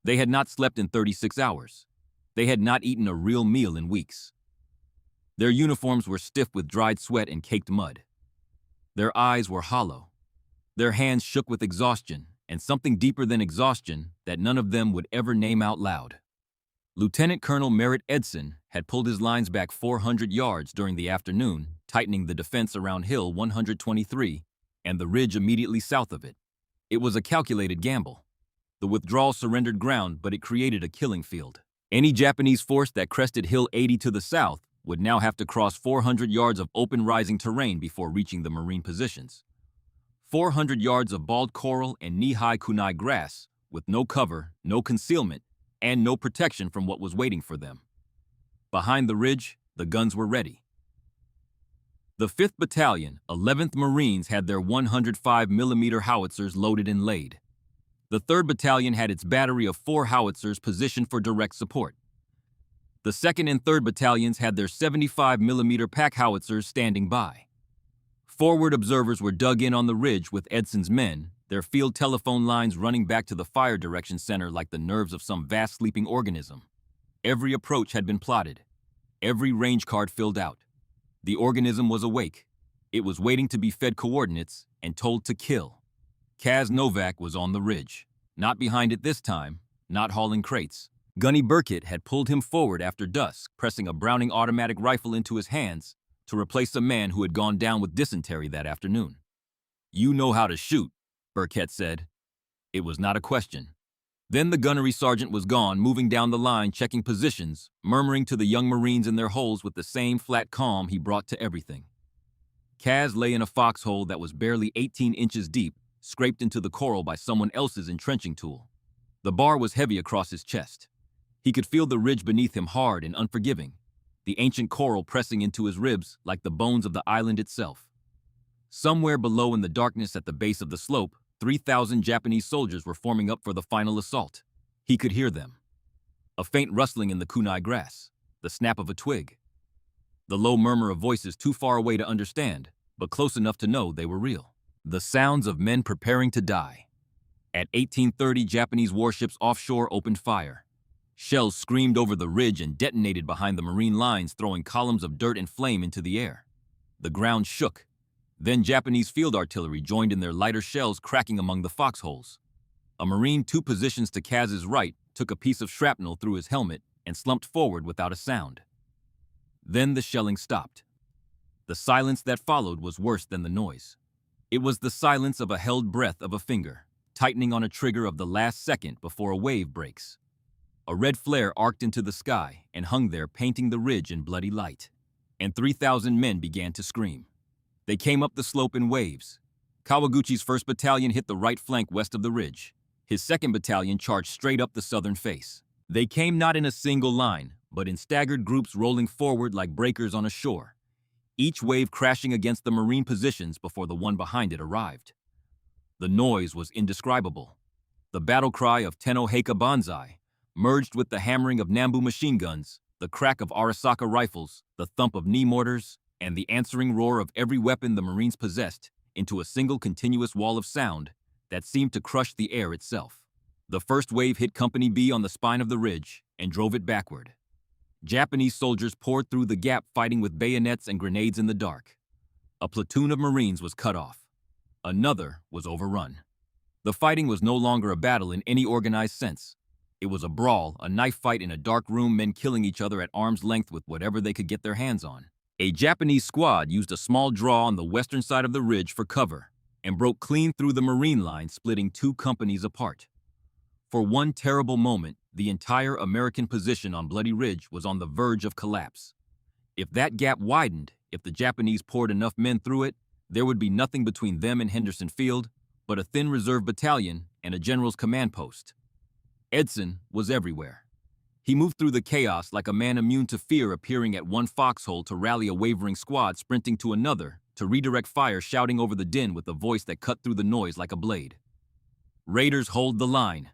They had not slept in 36 hours. They had not eaten a real meal in weeks. Their uniforms were stiff with dried sweat and caked mud. Their eyes were hollow. Their hands shook with exhaustion, and something deeper than exhaustion that none of them would ever name out loud. Lieutenant Colonel Merritt Edson had pulled his lines back 400 yards during the afternoon, tightening the defense around Hill 123 and the ridge immediately south of it. It was a calculated gamble. The withdrawal surrendered ground, but it created a killing field. Any Japanese force that crested Hill 80 to the south would now have to cross 400 yards of open rising terrain before reaching the Marine positions. 400 yards of bald coral and knee-high kunai grass, with no cover, no concealment, and no protection from what was waiting for them. Behind the ridge, the guns were ready. The 5th Battalion, 11th Marines, had their 105mm howitzers loaded and laid. The 3rd Battalion had its battery of 4 howitzers positioned for direct support. The 2nd and 3rd Battalions had their 75mm pack howitzers standing by. Forward observers were dug in on the ridge with Edson's men, their field telephone lines running back to the fire direction center like the nerves of some vast sleeping organism. Every approach had been plotted, every range card filled out. The organism was awake. It was waiting to be fed coordinates and told to kill. Kaz Novak was on the ridge, not behind it this time, not hauling crates. Gunny Burkett had pulled him forward after dusk, pressing a Browning automatic rifle into his hands to replace a man who had gone down with dysentery that afternoon. "You know how to shoot," Burkett said. It was not a question. Then the gunnery sergeant was gone, moving down the line, checking positions, murmuring to the young Marines in their holes with the same flat calm he brought to everything. Kaz lay in a foxhole that was barely 18 inches deep, scraped into the coral by someone else's entrenching tool. The bar was heavy across his chest. He could feel the ridge beneath him hard and unforgiving, the ancient coral pressing into his ribs like the bones of the island itself. Somewhere below in the darkness at the base of the slope, 3,000 Japanese soldiers were forming up for the final assault. He could hear them. A faint rustling in the kunai grass, the snap of a twig. The low murmur of voices too far away to understand, but close enough to know they were real. The sounds of men preparing to die. At 18:30, Japanese warships offshore opened fire. Shells screamed over the ridge and detonated behind the Marine lines, throwing columns of dirt and flame into the air. The ground shook. Then Japanese field artillery joined in, their lighter shells cracking among the foxholes. A Marine 2 positions to Kaz's right took a piece of shrapnel through his helmet and slumped forward without a sound. Then the shelling stopped. The silence that followed was worse than the noise. It was the silence of a held breath of a finger, tightening on a trigger of the last second before a wave breaks. A red flare arced into the sky and hung there, painting the ridge in bloody light. And 3,000 men began to scream. They came up the slope in waves. Kawaguchi's 1st Battalion hit the right flank west of the ridge. His 2nd Battalion charged straight up the southern face. They came not in a single line, but in staggered groups rolling forward like breakers on a shore, each wave crashing against the Marine positions before the one behind it arrived. The noise was indescribable. The battle cry of Tenno Heika Banzai merged with the hammering of Nambu machine guns, the crack of Arisaka rifles, the thump of knee mortars, and the answering roar of every weapon the Marines possessed into a single continuous wall of sound that seemed to crush the air itself. The first wave hit Company B on the spine of the ridge and drove it backward. Japanese soldiers poured through the gap fighting with bayonets and grenades in the dark. A platoon of Marines was cut off. Another was overrun. The fighting was no longer a battle in any organized sense. It was a brawl, a knife fight in a dark room, men killing each other at arm's length with whatever they could get their hands on. A Japanese squad used a small draw on the western side of the ridge for cover and broke clean through the Marine line, splitting two companies apart. For one terrible moment, the entire American position on Bloody Ridge was on the verge of collapse. If that gap widened, if the Japanese poured enough men through it, there would be nothing between them and Henderson Field but a thin reserve battalion and a general's command post. Edson was everywhere. He moved through the chaos like a man immune to fear, appearing at one foxhole to rally a wavering squad, sprinting to another to redirect fire, shouting over the din with a voice that cut through the noise like a blade. Raiders, hold the line.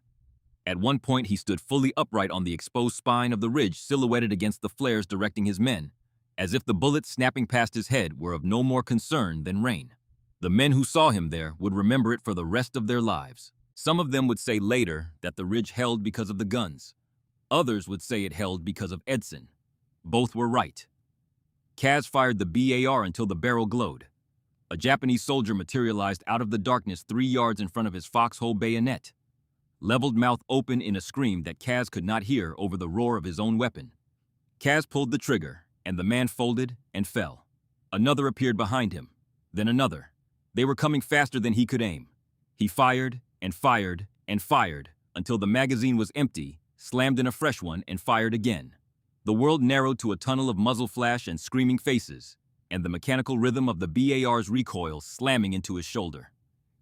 At one point, he stood fully upright on the exposed spine of the ridge, silhouetted against the flares, directing his men, as if the bullets snapping past his head were of no more concern than rain. The men who saw him there would remember it for the rest of their lives. Some of them would say later that the ridge held because of the guns. Others would say it held because of Edson. Both were right. Kaz fired the BAR until the barrel glowed. A Japanese soldier materialized out of the darkness 3 yards in front of his foxhole bayonet, leveled mouth open in a scream that Kaz could not hear over the roar of his own weapon. Kaz pulled the trigger, and the man folded and fell. Another appeared behind him, then another. They were coming faster than he could aim. He fired and fired and fired until the magazine was empty, slammed in a fresh one, and fired again. The world narrowed to a tunnel of muzzle flash and screaming faces, and the mechanical rhythm of the BAR's recoil slamming into his shoulder.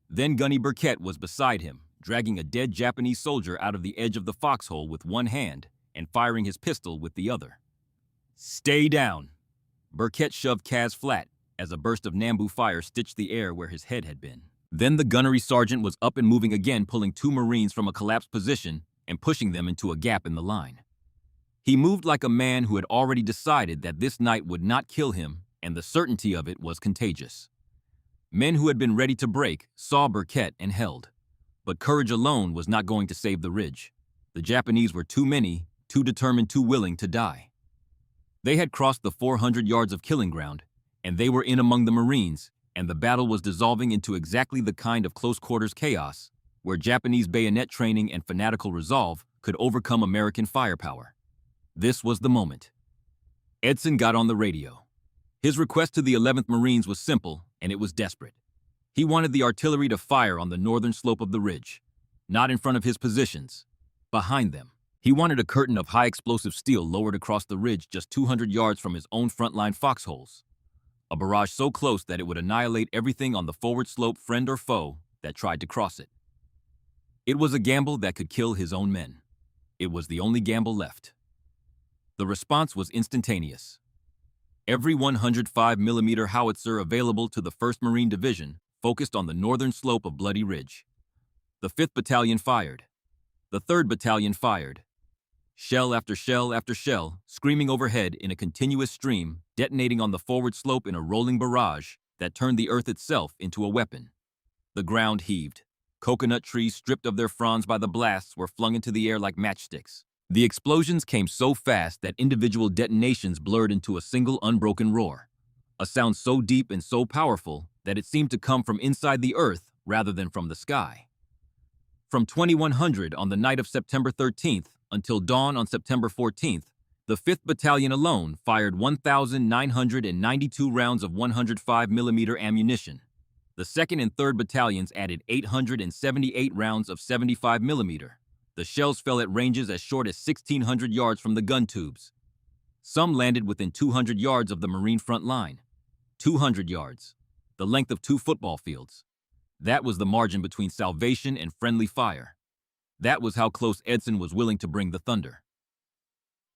Then Gunny Burkett was beside him, dragging a dead Japanese soldier out of the edge of the foxhole with one hand and firing his pistol with the other. "Stay down!" Burkett shoved Kaz flat as a burst of Nambu fire stitched the air where his head had been. Then the gunnery sergeant was up and moving again, pulling 2 Marines from a collapsed position and pushing them into a gap in the line. He moved like a man who had already decided that this night would not kill him, and the certainty of it was contagious. Men who had been ready to break saw Burkett and held. But courage alone was not going to save the ridge. The Japanese were too many, too determined, too willing to die. They had crossed the 400 yards of killing ground, and they were in among the Marines, and the battle was dissolving into exactly the kind of close-quarters chaos where Japanese bayonet training and fanatical resolve could overcome American firepower. This was the moment. Edson got on the radio. His request to the 11th Marines was simple, and it was desperate. He wanted the artillery to fire on the northern slope of the ridge, not in front of his positions, behind them. He wanted a curtain of high-explosive steel lowered across the ridge just 200 yards from his own frontline foxholes, a barrage so close that it would annihilate everything on the forward slope, friend or foe, that tried to cross it. It was a gamble that could kill his own men. It was the only gamble left. The response was instantaneous. Every 105mm howitzer available to the 1st Marine Division focused on the northern slope of Bloody Ridge. The 5th Battalion fired. The 3rd Battalion fired. Shell after shell after shell, screaming overhead in a continuous stream, detonating on the forward slope in a rolling barrage that turned the earth itself into a weapon. The ground heaved. Coconut trees stripped of their fronds by the blasts were flung into the air like matchsticks. The explosions came so fast that individual detonations blurred into a single unbroken roar, a sound so deep and so powerful that it seemed to come from inside the earth rather than from the sky. From 2100 on the night of September 13th until dawn on September 14th, the 5th Battalion alone fired 1,992 rounds of 105mm ammunition. The 2nd and 3rd Battalions added 878 rounds of 75mm. The shells fell at ranges as short as 1,600 yards from the gun tubes. Some landed within 200 yards of the Marine front line. 200 yards, the length of 2 football fields. That was the margin between salvation and friendly fire. That was how close Edson was willing to bring the thunder.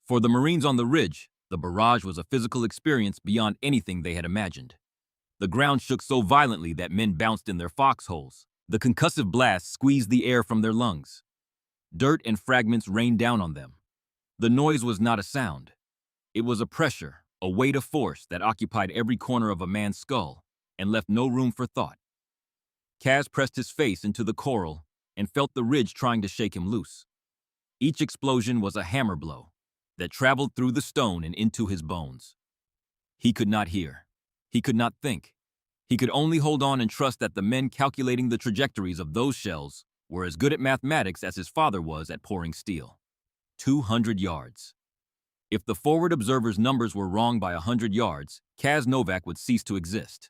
For the Marines on the ridge, the barrage was a physical experience beyond anything they had imagined. The ground shook so violently that men bounced in their foxholes. The concussive blast squeezed the air from their lungs. Dirt and fragments rained down on them. The noise was not a sound. It was a pressure, a weight of force that occupied every corner of a man's skull and left no room for thought. Kaz pressed his face into the coral and felt the ridge trying to shake him loose. Each explosion was a hammer blow. that traveled through the stone and into his bones. He could not hear. He could not think. He could only hold on and trust that the men calculating the trajectories of those shells were as good at mathematics as his father was at pouring steel. 200 yards. If the forward observer's numbers were wrong by 100 yards, Kaz Novak would cease to exist.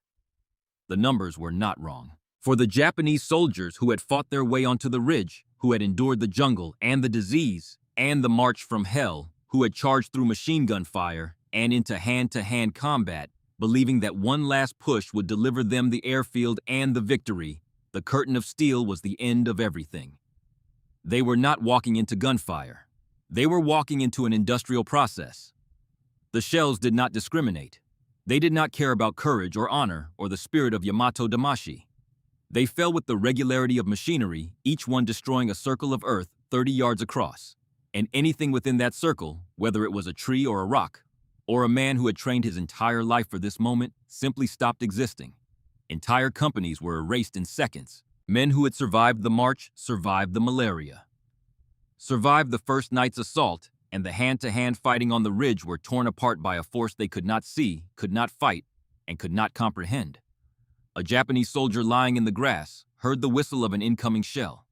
The numbers were not wrong. For the Japanese soldiers who had fought their way onto the ridge, who had endured the jungle and the disease and the march from hell, who had charged through machine gun fire and into hand-to-hand combat, believing that one last push would deliver them the airfield and the victory, the curtain of steel was the end of everything. They were not walking into gunfire. They were walking into an industrial process. The shells did not discriminate. They did not care about courage or honor or the spirit of Yamato Damashi. They fell with the regularity of machinery, each one destroying a circle of earth 30 yards across, and anything within that circle, whether it was a tree or a rock, or a man who had trained his entire life for this moment, simply stopped existing. Entire companies were erased in seconds. Men who had survived the march survived the malaria. Survived the first night's assault, and the hand-to-hand fighting on the ridge were torn apart by a force they could not see, could not fight, and could not comprehend. A Japanese soldier lying in the grass heard the whistle of an incoming shell,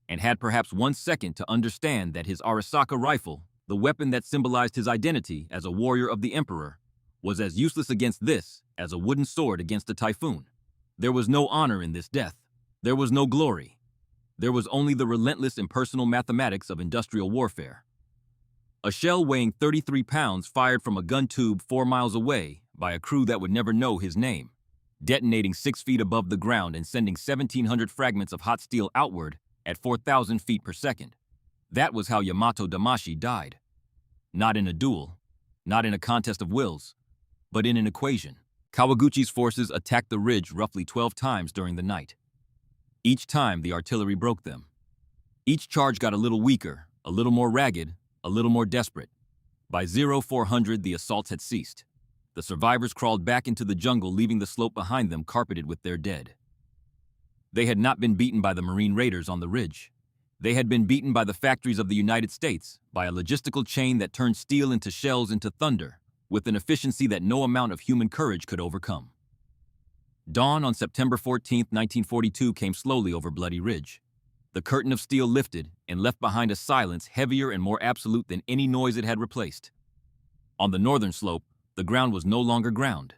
and had perhaps 1 second to understand that his Arisaka rifle, the weapon that symbolized his identity as a warrior of the emperor, was as useless against this as a wooden sword against a typhoon. There was no honor in this death. There was no glory. There was only the relentless impersonal mathematics of industrial warfare. A shell weighing 33 pounds fired from a gun tube 4 miles away by a crew that would never know his name, detonating 6 feet above the ground and sending 1,700 fragments of hot steel outward at 4,000 feet per second. That was how Yamato Damashi died. Not in a duel, not in a contest of wills, but in an equation. Kawaguchi's forces attacked the ridge roughly 12 times during the night. Each time the artillery broke them. Each charge got a little weaker, a little more ragged, a little more desperate. By 0400 the assaults had ceased. The survivors crawled back into the jungle, leaving the slope behind them carpeted with their dead. They had not been beaten by the Marine raiders on the ridge. They had been beaten by the factories of the United States, by a logistical chain that turned steel into shells into thunder, with an efficiency that no amount of human courage could overcome. Dawn on September 14, 1942 came slowly over Bloody Ridge. The curtain of steel lifted and left behind a silence heavier and more absolute than any noise it had replaced. On the northern slope, the ground was no longer ground.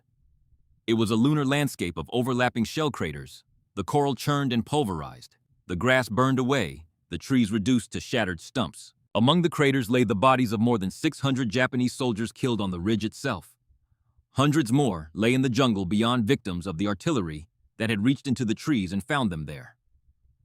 It was a lunar landscape of overlapping shell craters. The coral churned and pulverized. The grass burned away, the trees reduced to shattered stumps. Among the craters lay the bodies of more than 600 Japanese soldiers killed on the ridge itself. Hundreds more lay in the jungle beyond, victims of the artillery that had reached into the trees and found them there.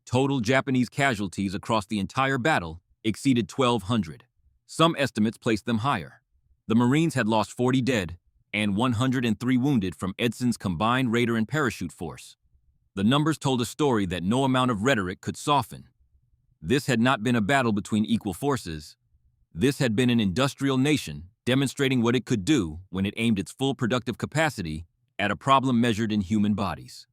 Total Japanese casualties across the entire battle exceeded 1,200. Some estimates placed them higher. The Marines had lost 40 dead and 103 wounded from Edson's combined raider and parachute force. The numbers told a story that no amount of rhetoric could soften. This had not been a battle between equal forces. This had been an industrial nation demonstrating what it could do when it aimed its full productive capacity at a problem measured in human bodies.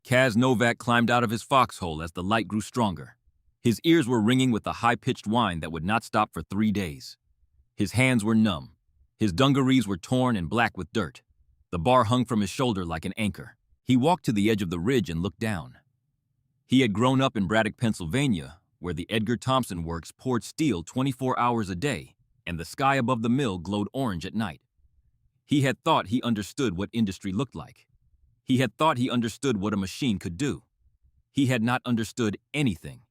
Kaz Novak climbed out of his foxhole as the light grew stronger. His ears were ringing with a high-pitched whine that would not stop for 3 days. His hands were numb. His dungarees were torn and black with dirt. The bar hung from his shoulder like an anchor. He walked to the edge of the ridge and looked down. He had grown up in Braddock, Pennsylvania, where the Edgar Thomson Works poured steel 24 hours a day, and the sky above the mill glowed orange at night. He had thought he understood what industry looked like. He had thought he understood what a machine could do. He had not understood anything.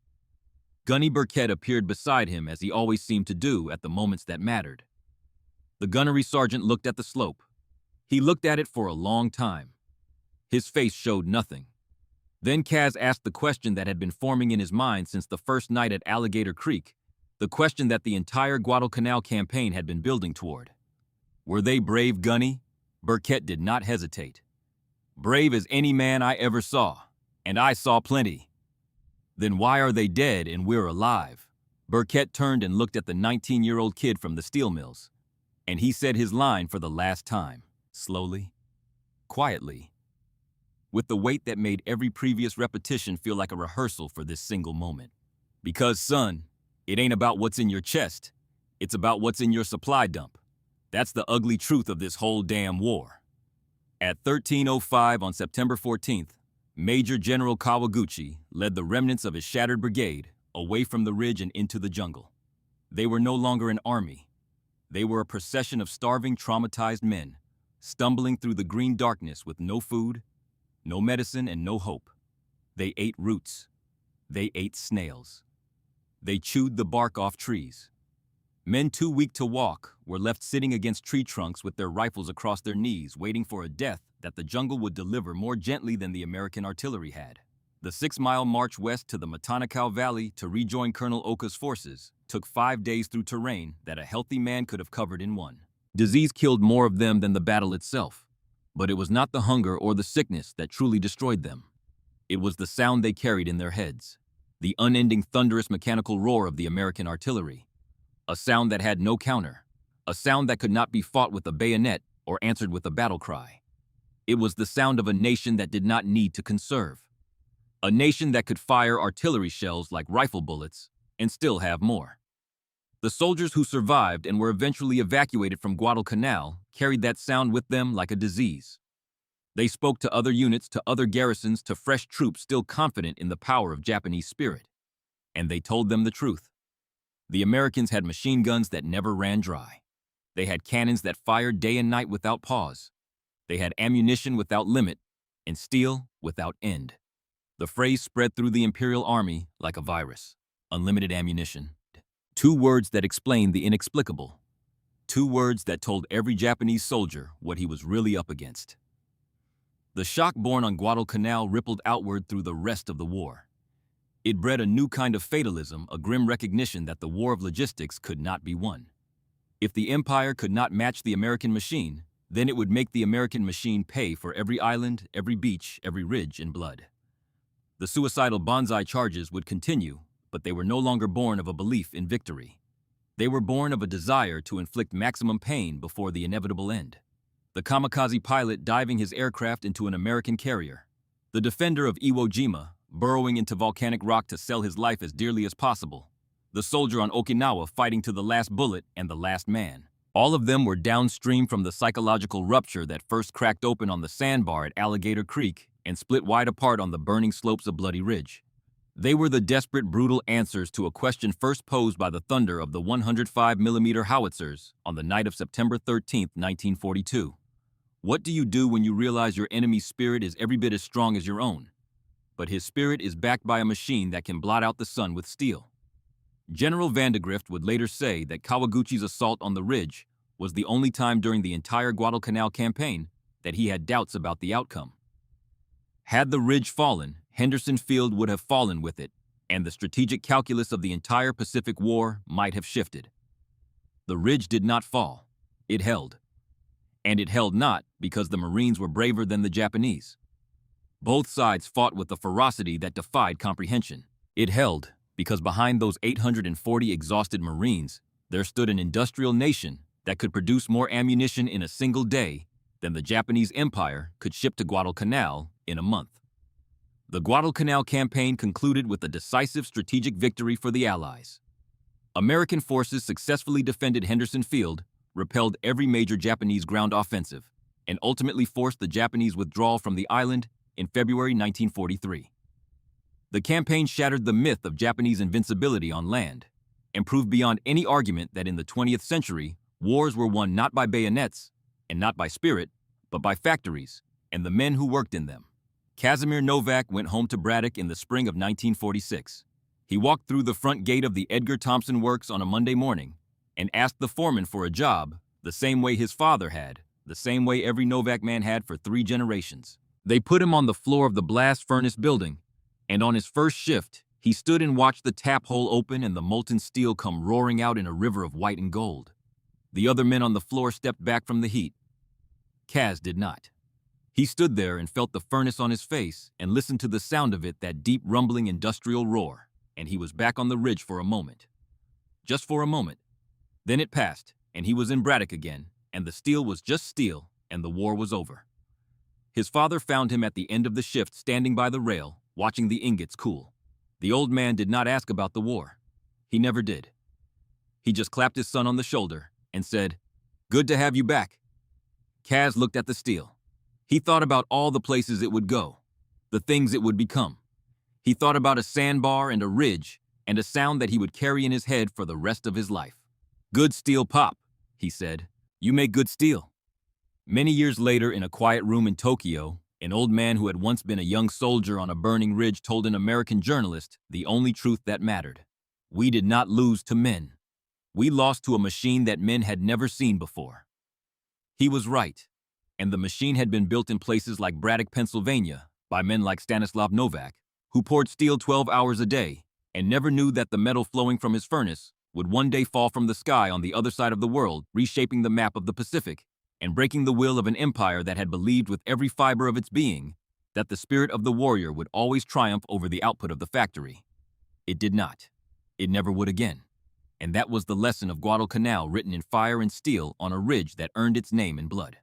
Gunny Burkett appeared beside him, as he always seemed to do at the moments that mattered. The gunnery sergeant looked at the slope. He looked at it for a long time. His face showed nothing. Then Kaz asked the question that had been forming in his mind since the first night at Alligator Creek, the question that the entire Guadalcanal campaign had been building toward. Were they brave, Gunny? Burkett did not hesitate. Brave as any man I ever saw, and I saw plenty. Then why are they dead and we're alive? Burkett turned and looked at the 19-year-old kid from the steel mills, and he said his line for the last time, slowly, quietly, with the weight that made every previous repetition feel like a rehearsal for this single moment. Because, son, it ain't about what's in your chest. It's about what's in your supply dump. That's the ugly truth of this whole damn war. At 13:05 on September 14th, Major General Kawaguchi led the remnants of his shattered brigade away from the ridge and into the jungle. They were no longer an army. They were a procession of starving, traumatized men, stumbling through the green darkness with no food, no medicine, and no hope. They ate roots. They ate snails. They chewed the bark off trees. Men too weak to walk were left sitting against tree trunks with their rifles across their knees, waiting for a death that the jungle would deliver more gently than the American artillery had. The 6-mile march west to the Guadalcanal Valley to rejoin Colonel Oka's forces took 5 days through terrain that a healthy man could have covered in one. Disease killed more of them than the battle itself, but it was not the hunger or the sickness that truly destroyed them. It was the sound they carried in their heads, the unending thunderous mechanical roar of the American artillery. A sound that had no counter, a sound that could not be fought with a bayonet or answered with a battle cry. It was the sound of a nation that did not need to conserve. A nation that could fire artillery shells like rifle bullets and still have more. The soldiers who survived and were eventually evacuated from Guadalcanal carried that sound with them like a disease. They spoke to other units, to other garrisons, to fresh troops still confident in the power of Japanese spirit. And they told them the truth. The Americans had machine guns that never ran dry. They had cannons that fired day and night without pause. They had ammunition without limit and steel without end. The phrase spread through the Imperial Army like a virus. Unlimited ammunition. 2 words that explained the inexplicable. 2 words that told every Japanese soldier what he was really up against. The shock born on Guadalcanal rippled outward through the rest of the war. It bred a new kind of fatalism, a grim recognition that the war of logistics could not be won. If the Empire could not match the American machine, then it would make the American machine pay for every island, every beach, every ridge in blood. The suicidal banzai charges would continue, but they were no longer born of a belief in victory. They were born of a desire to inflict maximum pain before the inevitable end. The kamikaze pilot diving his aircraft into an American carrier. The defender of Iwo Jima burrowing into volcanic rock to sell his life as dearly as possible. The soldier on Okinawa fighting to the last bullet and the last man. All of them were downstream from the psychological rupture that first cracked open on the sandbar at Alligator Creek and split wide apart on the burning slopes of Bloody Ridge. They were the desperate, brutal answers to a question first posed by the thunder of the 105mm howitzers on the night of September 13, 1942. What do you do when you realize your enemy's spirit is every bit as strong as your own, but his spirit is backed by a machine that can blot out the sun with steel? General Vandegrift would later say that Kawaguchi's assault on the ridge was the only time during the entire Guadalcanal campaign that he had doubts about the outcome. Had the ridge fallen, Henderson Field would have fallen with it, and the strategic calculus of the entire Pacific War might have shifted. The ridge did not fall. It held. And it held not because the Marines were braver than the Japanese. Both sides fought with a ferocity that defied comprehension. It held because behind those 840 exhausted Marines, there stood an industrial nation that could produce more ammunition in a single day than the Japanese Empire could ship to Guadalcanal in a month. The Guadalcanal campaign concluded with a decisive strategic victory for the Allies. American forces successfully defended Henderson Field, repelled every major Japanese ground offensive, and ultimately forced the Japanese withdrawal from the island in February 1943. The campaign shattered the myth of Japanese invincibility on land and proved beyond any argument that in the 20th century, wars were won not by bayonets and not by spirit, but by factories and the men who worked in them. Casimir Novak went home to Braddock in the spring of 1946. He walked through the front gate of the Edgar Thompson Works on a Monday morning and asked the foreman for a job the same way his father had, the same way every Novak man had for 3 generations. They put him on the floor of the blast furnace building, and on his first shift, he stood and watched the tap hole open and the molten steel come roaring out in a river of white and gold. The other men on the floor stepped back from the heat. Kaz did not. He stood there and felt the furnace on his face and listened to the sound of it, that deep rumbling industrial roar, and he was back on the ridge for a moment. Just for a moment. Then it passed, and he was in Braddock again, and the steel was just steel, and the war was over. His father found him at the end of the shift standing by the rail, watching the ingots cool. The old man did not ask about the war. He never did. He just clapped his son on the shoulder and said, "Good to have you back." Kaz looked at the steel. He thought about all the places it would go, the things it would become. He thought about a sandbar and a ridge and a sound that he would carry in his head for the rest of his life. "Good steel, Pop," he said. "You make good steel." Many years later, in a quiet room in Tokyo, an old man who had once been a young soldier on a burning ridge told an American journalist the only truth that mattered. "We did not lose to men. We lost to a machine that men had never seen before." He was right, and the machine had been built in places like Braddock, Pennsylvania, by men like Stanislav Novak, who poured steel 12 hours a day and never knew that the metal flowing from his furnace would one day fall from the sky on the other side of the world, reshaping the map of the Pacific and breaking the will of an empire that had believed with every fiber of its being that the spirit of the warrior would always triumph over the output of the factory. It did not. It never would again. And that was the lesson of Guadalcanal, written in fire and steel on a ridge that earned its name in blood.